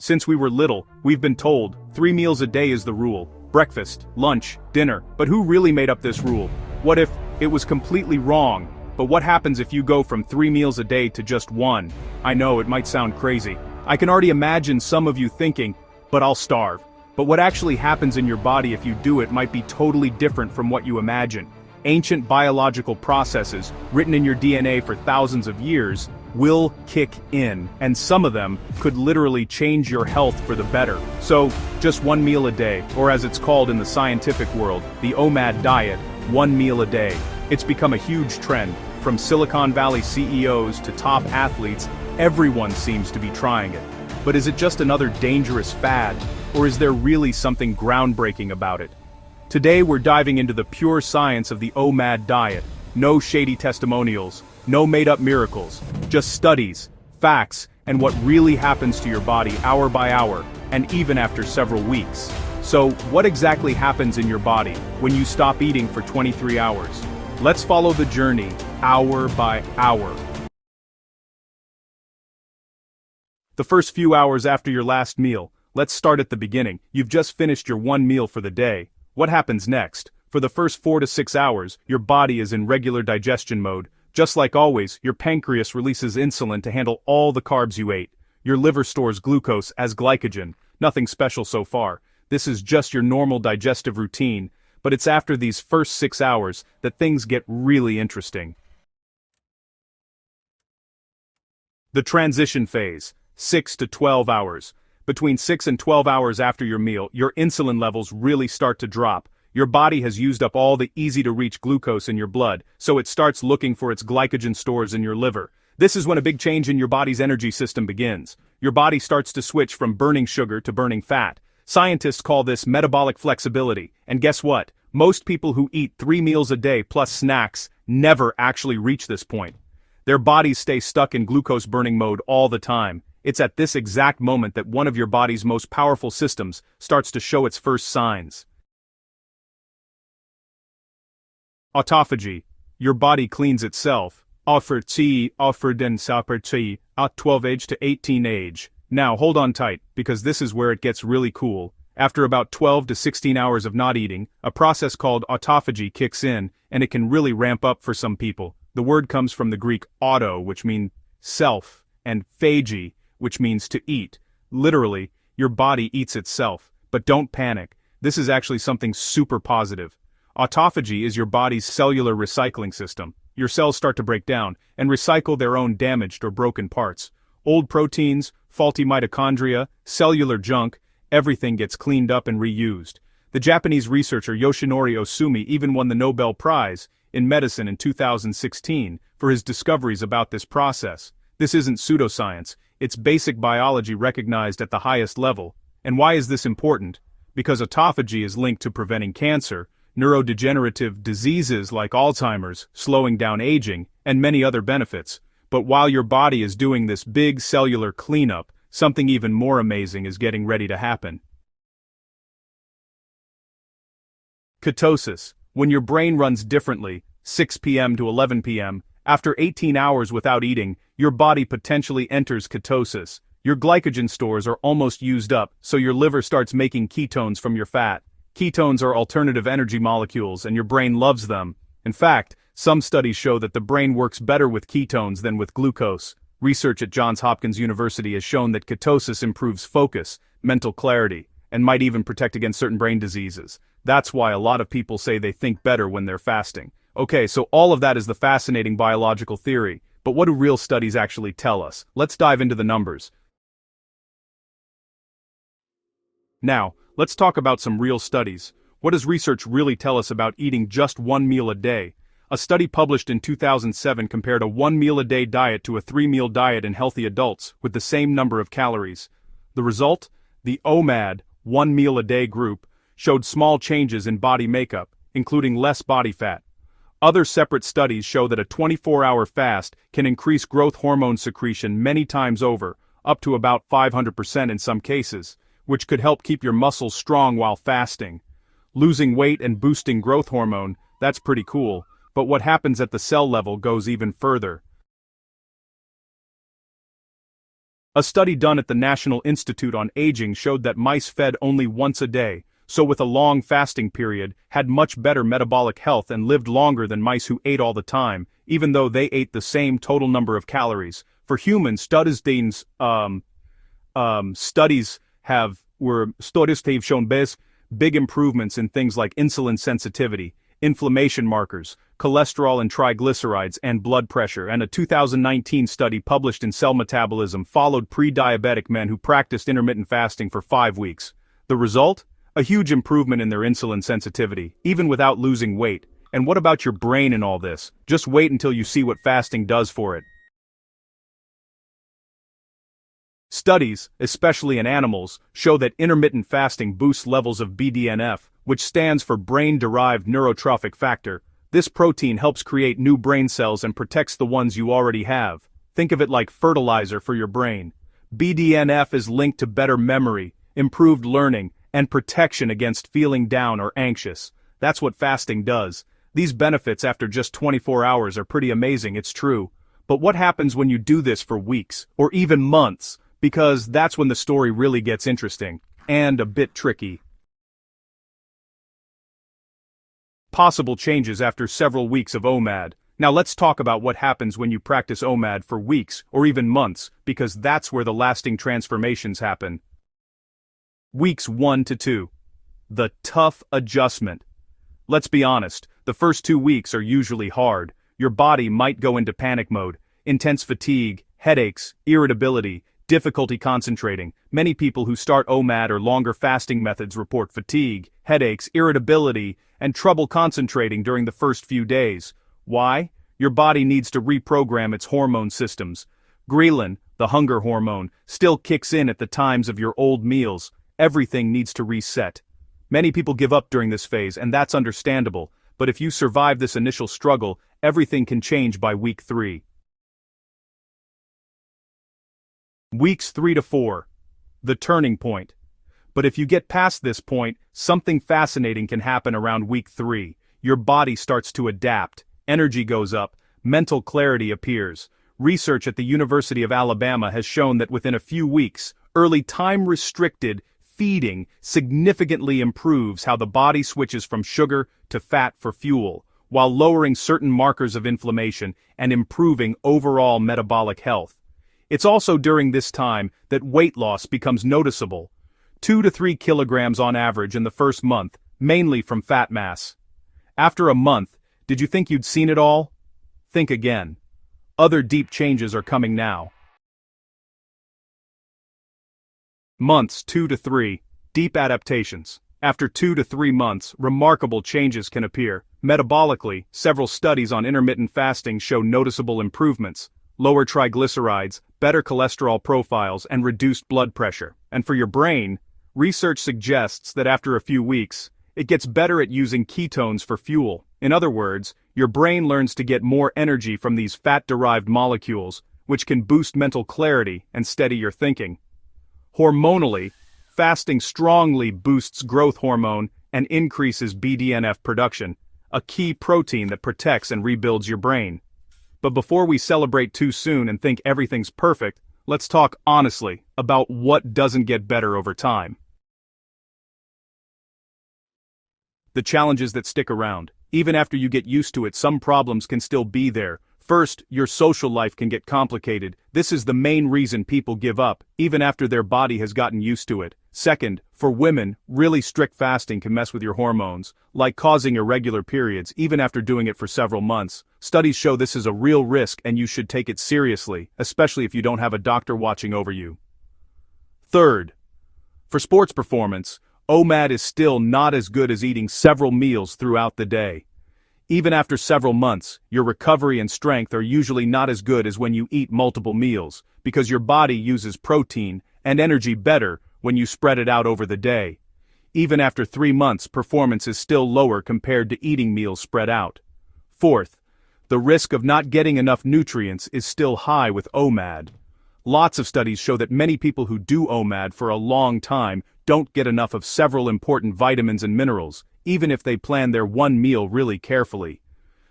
Since we were little, we've been told 3 meals a day is the rule: breakfast, lunch, dinner. But who really made up this rule? What if it was completely wrong? But what happens if you go from 3 meals a day to just 1? I know it might sound crazy. I can already imagine some of you thinking, but I'll starve. But what actually happens in your body if you do it might be totally different from what you imagine. Ancient biological processes, written in your DNA for thousands of years, will kick in, and some of them could literally change your health for the better. So, just 1 meal a day, or as it's called in the scientific world, the OMAD diet, 1 meal a day. It's become a huge trend. From Silicon Valley CEOs to top athletes, everyone seems to be trying it. But is it just another dangerous fad, or is there really something groundbreaking about it? Today we're diving into the pure science of the OMAD diet. No shady testimonials, no made-up miracles, just studies, facts, and what really happens to your body hour by hour, and even after several weeks. So, what exactly happens in your body when you stop eating for 23 hours? Let's follow the journey, hour by hour. The first few hours after your last meal. Let's start at the beginning. You've just finished your 1 meal for the day. What happens next? For the first 4 to 6 hours, your body is in regular digestion mode. Just like always, your pancreas releases insulin to handle all the carbs you ate. Your liver stores glucose as glycogen. Nothing special so far. This is just your normal digestive routine, but it's after these first 6 hours that things get really interesting. The transition phase, 6 to 12 hours. Between 6 and 12 hours after your meal, your insulin levels really start to drop. Your body has used up all the easy-to-reach glucose in your blood, so it starts looking for its glycogen stores in your liver. This is when a big change in your body's energy system begins. Your body starts to switch from burning sugar to burning fat. Scientists call this metabolic flexibility, and guess what? Most people who eat 3 meals a day plus snacks never actually reach this point. Their bodies stay stuck in glucose-burning mode all the time. It's at this exact moment that one of your body's most powerful systems starts to show its first signs. Autophagy. Your body cleans itself. Offered and saperti at 12 age to 18 age. Now hold on tight, because this is where it gets really cool. After about 12 to 16 hours of not eating, a process called autophagy kicks in, and it can really ramp up for some people. The word comes from the Greek auto, which means self, and phagy, which means to eat. Literally, your body eats itself. But don't panic. This is actually something super positive. Autophagy is your body's cellular recycling system. Your cells start to break down and recycle their own damaged or broken parts. Old proteins, faulty mitochondria, cellular junk, everything gets cleaned up and reused. The Japanese researcher Yoshinori Ohsumi even won the Nobel Prize in Medicine in 2016 for his discoveries about this process. This isn't pseudoscience, it's basic biology recognized at the highest level. And why is this important? Because autophagy is linked to preventing cancer, neurodegenerative diseases like Alzheimer's, slowing down aging, and many other benefits. But while your body is doing this big cellular cleanup, something even more amazing is getting ready to happen. Ketosis. When your brain runs differently, 6 p.m. to 11 p.m., after 18 hours without eating, your body potentially enters ketosis. Your glycogen stores are almost used up, so your liver starts making ketones from your fat. Ketones are alternative energy molecules, and your brain loves them. In fact, some studies show that the brain works better with ketones than with glucose. Research at Hopkins University has shown that ketosis improves focus, mental clarity, and might even protect against certain brain diseases. That's why a lot of people say they think better when they're fasting. Okay, so all of that is the fascinating biological theory, but what do real studies actually tell us? Let's dive into the numbers. Now, let's talk about some real studies. What does research really tell us about eating just 1 meal a day? A study published in 2007 compared a 1 meal a day diet to a 3-meal diet in healthy adults with the same number of calories. The result? The OMAD, 1 meal a day group, showed small changes in body makeup, including less body fat. Other separate studies show that a 24-hour fast can increase growth hormone secretion many times over, up to about 500% in some cases, which could help keep your muscles strong while fasting. Losing weight and boosting growth hormone, that's pretty cool, but what happens at the cell level goes even further. A study done at the National Institute on Aging showed that mice fed only once a day, so with a long fasting period, had much better metabolic health and lived longer than mice who ate all the time, even though they ate the same total number of calories. For humans, studies have shown big improvements in things like insulin sensitivity, inflammation markers, cholesterol and triglycerides, and blood pressure. And a 2019 study published in Cell Metabolism followed pre-diabetic men who practiced intermittent fasting for 5 weeks. The result? A huge improvement in their insulin sensitivity, even without losing weight. And what about your brain in all this? Just wait until you see what fasting does for it. Studies, especially in animals, show that intermittent fasting boosts levels of BDNF, which stands for brain-derived neurotrophic factor. This protein helps create new brain cells and protects the ones you already have. Think of it like fertilizer for your brain. BDNF is linked to better memory, improved learning, and protection against feeling down or anxious. That's what fasting does. These benefits after just 24 hours are pretty amazing, it's true. But what happens when you do this for weeks, or even months? Because that's when the story really gets interesting, and a bit tricky. Possible changes after several weeks of OMAD. Now let's talk about what happens when you practice OMAD for weeks, or even months, because that's where the lasting transformations happen. Weeks 1 to 2. The tough adjustment. Let's be honest, the first 2 weeks are usually hard. Your body might go into panic mode, intense fatigue, headaches, irritability, difficulty concentrating. Many people who start OMAD or longer fasting methods report fatigue, headaches, irritability, and trouble concentrating during the first few days. Why? Your body needs to reprogram its hormone systems. Ghrelin, the hunger hormone, still kicks in at the times of your old meals. Everything needs to reset. Many people give up during this phase, and that's understandable, but if you survive this initial struggle, everything can change by week 3. Weeks 3 to 4. The turning point. But if you get past this point, something fascinating can happen around week 3. Your body starts to adapt, energy goes up, mental clarity appears. Research at the University of Alabama has shown that within a few weeks, early time-restricted feeding significantly improves how the body switches from sugar to fat for fuel, while lowering certain markers of inflammation and improving overall metabolic health. It's also during this time that weight loss becomes noticeable. 2 to 3 kilograms on average in the first month, mainly from fat mass. After a month, did you think you'd seen it all? Think again. Other deep changes are coming now. Months 2 to 3. Deep adaptations. After 2 to 3 months, remarkable changes can appear. Metabolically, several studies on intermittent fasting show noticeable improvements. Lower triglycerides, better cholesterol profiles, and reduced blood pressure. And for your brain, research suggests that after a few weeks, it gets better at using ketones for fuel. In other words, your brain learns to get more energy from these fat-derived molecules, which can boost mental clarity and steady your thinking. Hormonally, fasting strongly boosts growth hormone and increases BDNF production, a key protein that protects and rebuilds your brain. But before we celebrate too soon and think everything's perfect, let's talk honestly about what doesn't get better over time. The challenges that stick around. Even after you get used to it, some problems can still be there. First, your social life can get complicated. This is the main reason people give up, even after their body has gotten used to it. Second, for women, really strict fasting can mess with your hormones, like causing irregular periods, even after doing it for several months. Studies show this is a real risk and you should take it seriously, especially if you don't have a doctor watching over you. Third, for sports performance, OMAD is still not as good as eating several meals throughout the day. Even after several months, your recovery and strength are usually not as good as when you eat multiple meals, because your body uses protein and energy better when you spread it out over the day. Even after 3 months, performance is still lower compared to eating meals spread out. Fourth, the risk of not getting enough nutrients is still high with OMAD. Lots of studies show that many people who do OMAD for a long time don't get enough of several important vitamins and minerals, even if they plan their one meal really carefully.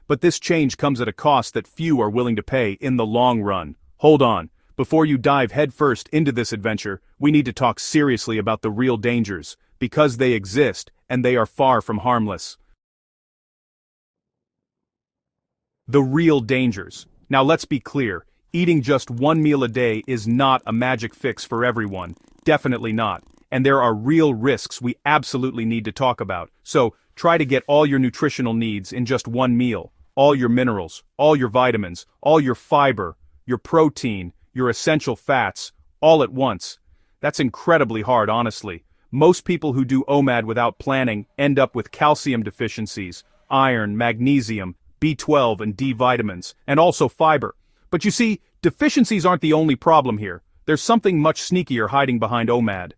But this change comes at a cost that few are willing to pay in the long run. Hold on, Before you dive headfirst into this adventure, we need to talk seriously about the real dangers, because they exist, and they are far from harmless. The real dangers. Now let's be clear, eating just one meal a day is not a magic fix for everyone, definitely not, and there are real risks we absolutely need to talk about, so try to get all your nutritional needs in just one meal, all your minerals, all your vitamins, all your fiber, your protein, your essential fats, all at once. That's incredibly hard, honestly. Most people who do OMAD without planning end up with calcium deficiencies, iron, magnesium, B12 and D vitamins, and also fiber. But you see, deficiencies aren't the only problem here. There's something much sneakier hiding behind OMAD.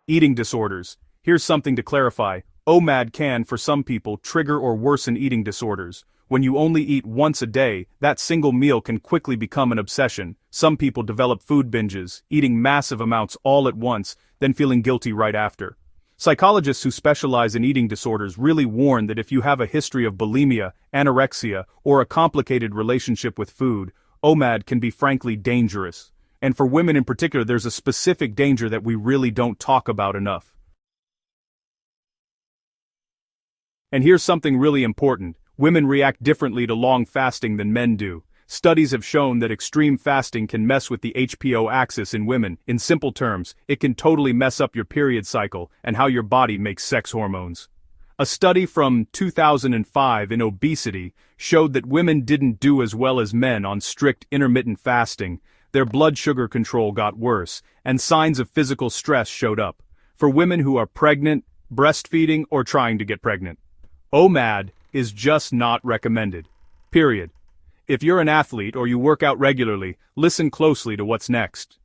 Eating disorders. Here's something to clarify. OMAD can, for some people, trigger or worsen eating disorders. When you only eat once a day, that single meal can quickly become an obsession. Some people develop food binges, eating massive amounts all at once, then feeling guilty right after. Psychologists who specialize in eating disorders really warn that if you have a history of bulimia, anorexia, or a complicated relationship with food, OMAD can be frankly dangerous. And for women in particular, there's a specific danger that we really don't talk about enough. And here's something really important. Women react differently to long fasting than men do. Studies have shown that extreme fasting can mess with the HPO axis in women. In simple terms, it can totally mess up your period cycle and how your body makes sex hormones. A study from 2005 in obesity showed that women didn't do as well as men on strict intermittent fasting. Their blood sugar control got worse, and signs of physical stress showed up. For women who are pregnant, breastfeeding, or trying to get pregnant, OMAD is just not recommended. Period. If you're an athlete or you work out regularly, listen closely to what's next.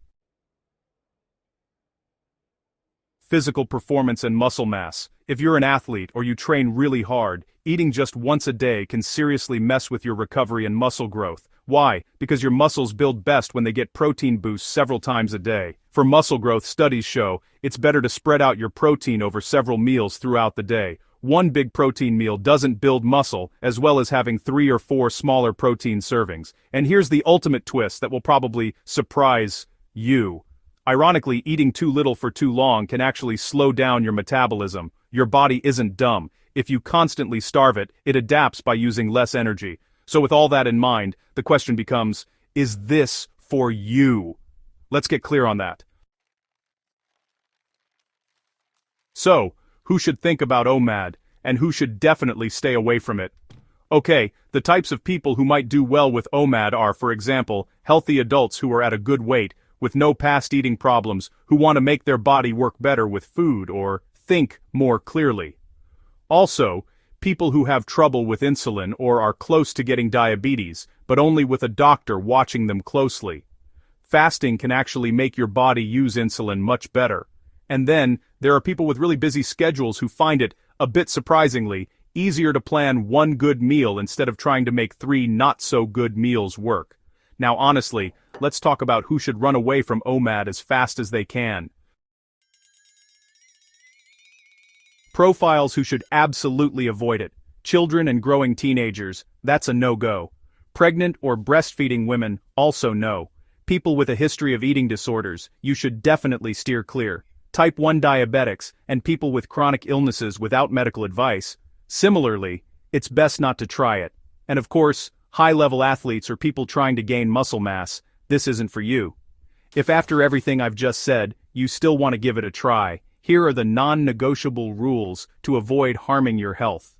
Physical performance and muscle mass. If you're an athlete or you train really hard, eating just once a day can seriously mess with your recovery and muscle growth. Why? Because your muscles build best when they get protein boosts several times a day. For muscle growth, studies show it's better to spread out your protein over several meals throughout the day. One big protein meal doesn't build muscle, as well as having 3 or 4 smaller protein servings. And here's the ultimate twist that will probably surprise you. Ironically, eating too little for too long can actually slow down your metabolism. Your body isn't dumb. If you constantly starve it, it adapts by using less energy. So with all that in mind, the question becomes, is this for you? Let's get clear on that. So, who should think about OMAD, and who should definitely stay away from it? Okay, the types of people who might do well with OMAD are, for example, healthy adults who are at a good weight, with no past eating problems, who want to make their body work better with food or think more clearly. Also, people who have trouble with insulin or are close to getting diabetes, but only with a doctor watching them closely. Fasting can actually make your body use insulin much better. And then, there are people with really busy schedules who find it, a bit surprisingly, easier to plan one good meal instead of trying to make 3 not-so-good meals work. Now honestly, let's talk about who should run away from OMAD as fast as they can. Profiles who should absolutely avoid it. Children and growing teenagers, that's a no-go. Pregnant or breastfeeding women, also no. People with a history of eating disorders, you should definitely steer clear. Type 1 diabetics, and people with chronic illnesses without medical advice. Similarly, it's best not to try it. And of course, high-level athletes or people trying to gain muscle mass, this isn't for you. If after everything I've just said, you still want to give it a try, here are the non-negotiable rules to avoid harming your health.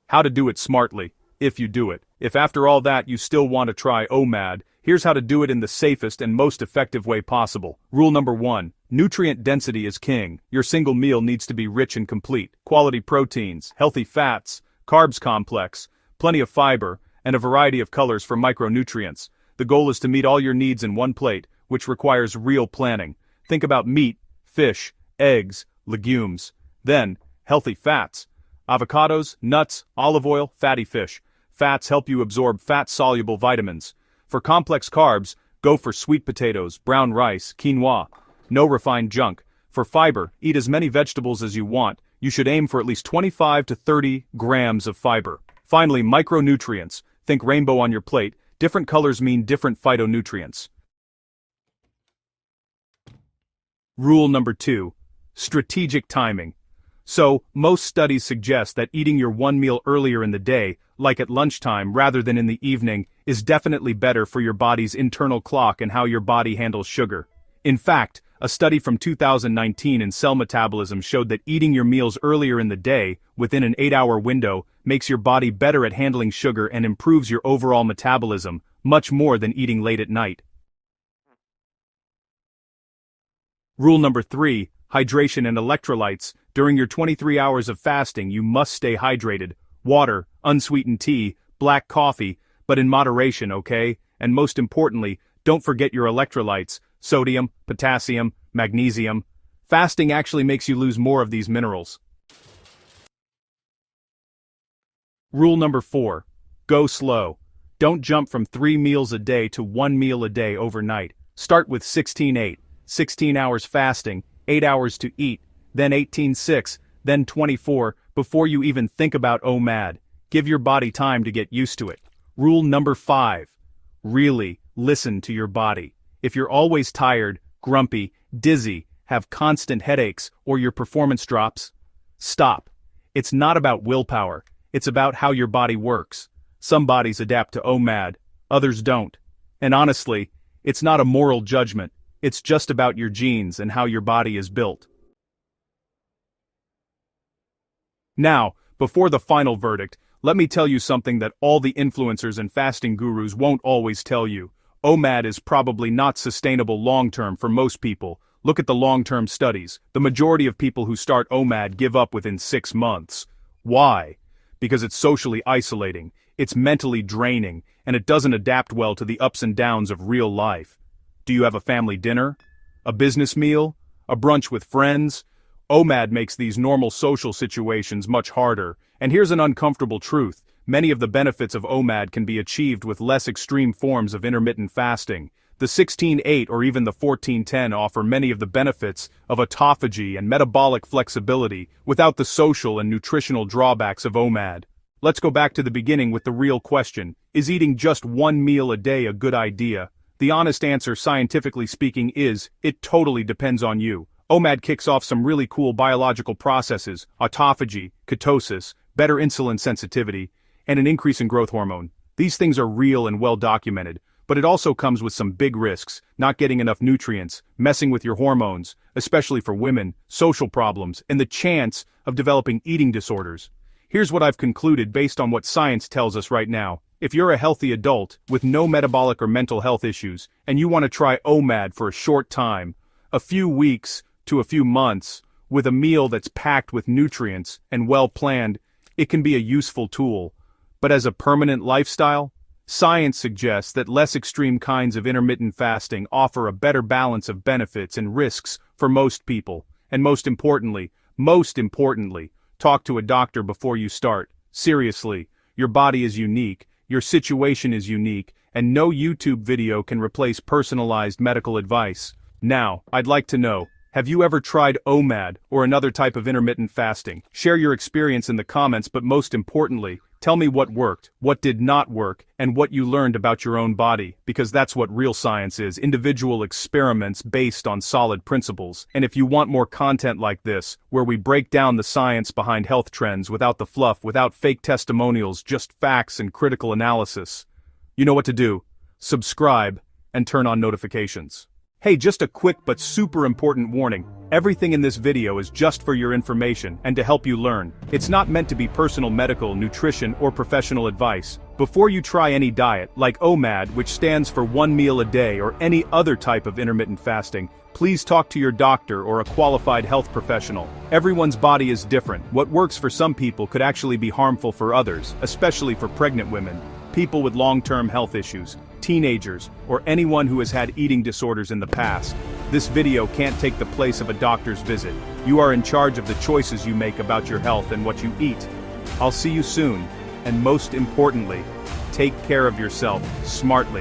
How to do it smartly, if you do it. If after all that you still want to try OMAD, here's how to do it in the safest and most effective way possible. Rule number 1. Nutrient density is king. Your single meal needs to be rich and complete. Quality proteins, healthy fats, carbs complex, plenty of fiber, and a variety of colors for micronutrients. The goal is to meet all your needs in one plate, which requires real planning. Think about meat, fish, eggs, legumes. Then, healthy fats. Avocados, nuts, olive oil, fatty fish. Fats help you absorb fat-soluble vitamins. For complex carbs, go for sweet potatoes, brown rice, quinoa. No refined junk. For fiber, eat as many vegetables as you want. You should aim for at least 25 to 30 grams of fiber. Finally, micronutrients. Think rainbow on your plate. Different colors mean different phytonutrients. Rule number 2. Strategic timing. So, most studies suggest that eating your one meal earlier in the day, like at lunchtime rather than in the evening, is definitely better for your body's internal clock and how your body handles sugar. In fact, a study from 2019 in Cell Metabolism showed that eating your meals earlier in the day, within an 8-hour window, makes your body better at handling sugar and improves your overall metabolism, much more than eating late at night. Rule number 3, hydration and electrolytes. During your 23 hours of fasting, you must stay hydrated. Water, unsweetened tea, black coffee, but in moderation, okay? And most importantly, don't forget your electrolytes, sodium, potassium, magnesium. Fasting actually makes you lose more of these minerals. Rule number 4. Go slow. Don't jump from 3 meals a day to 1 meal a day overnight. Start with 16-8, 16 hours fasting, 8 hours to eat, then 18-6, then 24, before you even think about OMAD. Give your body time to get used to it. Rule number 5. Really listen to your body. If you're always tired, grumpy, dizzy, have constant headaches, or your performance drops, stop. It's not about willpower. It's about how your body works. Some bodies adapt to OMAD, others don't. And honestly, it's not a moral judgment. It's just about your genes and how your body is built. Now, before the final verdict, let me tell you something that all the influencers and fasting gurus won't always tell you. OMAD is probably not sustainable long-term for most people. Look at the long-term studies. The majority of people who start OMAD give up within 6 months. Why? Because it's socially isolating, it's mentally draining, and it doesn't adapt well to the ups and downs of real life. Do you have a family dinner? A business meal? A brunch with friends? OMAD makes these normal social situations much harder, and here's an uncomfortable truth. Many of the benefits of OMAD can be achieved with less extreme forms of intermittent fasting. The 16-8 or even the 14-10 offer many of the benefits of autophagy and metabolic flexibility without the social and nutritional drawbacks of OMAD. Let's go back to the beginning with the real question. Is eating just 1 meal a day a good idea? The honest answer, scientifically speaking, is, it totally depends on you. OMAD kicks off some really cool biological processes, autophagy, ketosis, better insulin sensitivity, and an increase in growth hormone. These things are real and well documented, but it also comes with some big risks: not getting enough nutrients, messing with your hormones, especially for women, social problems, and the chance of developing eating disorders. Here's what I've concluded based on what science tells us right now. If you're a healthy adult with no metabolic or mental health issues, and you want to try OMAD for a short time, a few weeks to a few months, with a meal that's packed with nutrients and well planned, it can be a useful tool. But as a permanent lifestyle, science suggests that less extreme kinds of intermittent fasting offer a better balance of benefits and risks for most people. And most importantly, talk to a doctor before you start. Seriously, your body is unique, your situation is unique, and no YouTube video can replace personalized medical advice. Now, I'd like to know, have you ever tried OMAD or another type of intermittent fasting? Share your experience in the comments, but most importantly, tell me what worked, what did not work, and what you learned about your own body, because that's what real science is, individual experiments based on solid principles. And if you want more content like this, where we break down the science behind health trends without the fluff, without fake testimonials, just facts and critical analysis, you know what to do. Subscribe and turn on notifications. Hey, just a quick but super important warning. Everything in this video is just for your information and to help you learn. It's not meant to be personal medical, nutrition, or professional advice. Before you try any diet, like OMAD, which stands for 1 meal a day, or any other type of intermittent fasting, please talk to your doctor or a qualified health professional. Everyone's body is different. What works for some people could actually be harmful for others, especially for pregnant women, people with long-term health issues, teenagers, or anyone who has had eating disorders in the past. This video can't take the place of a doctor's visit. You are in charge of the choices you make about your health and what you eat. I'll see you soon, and most importantly, take care of yourself smartly.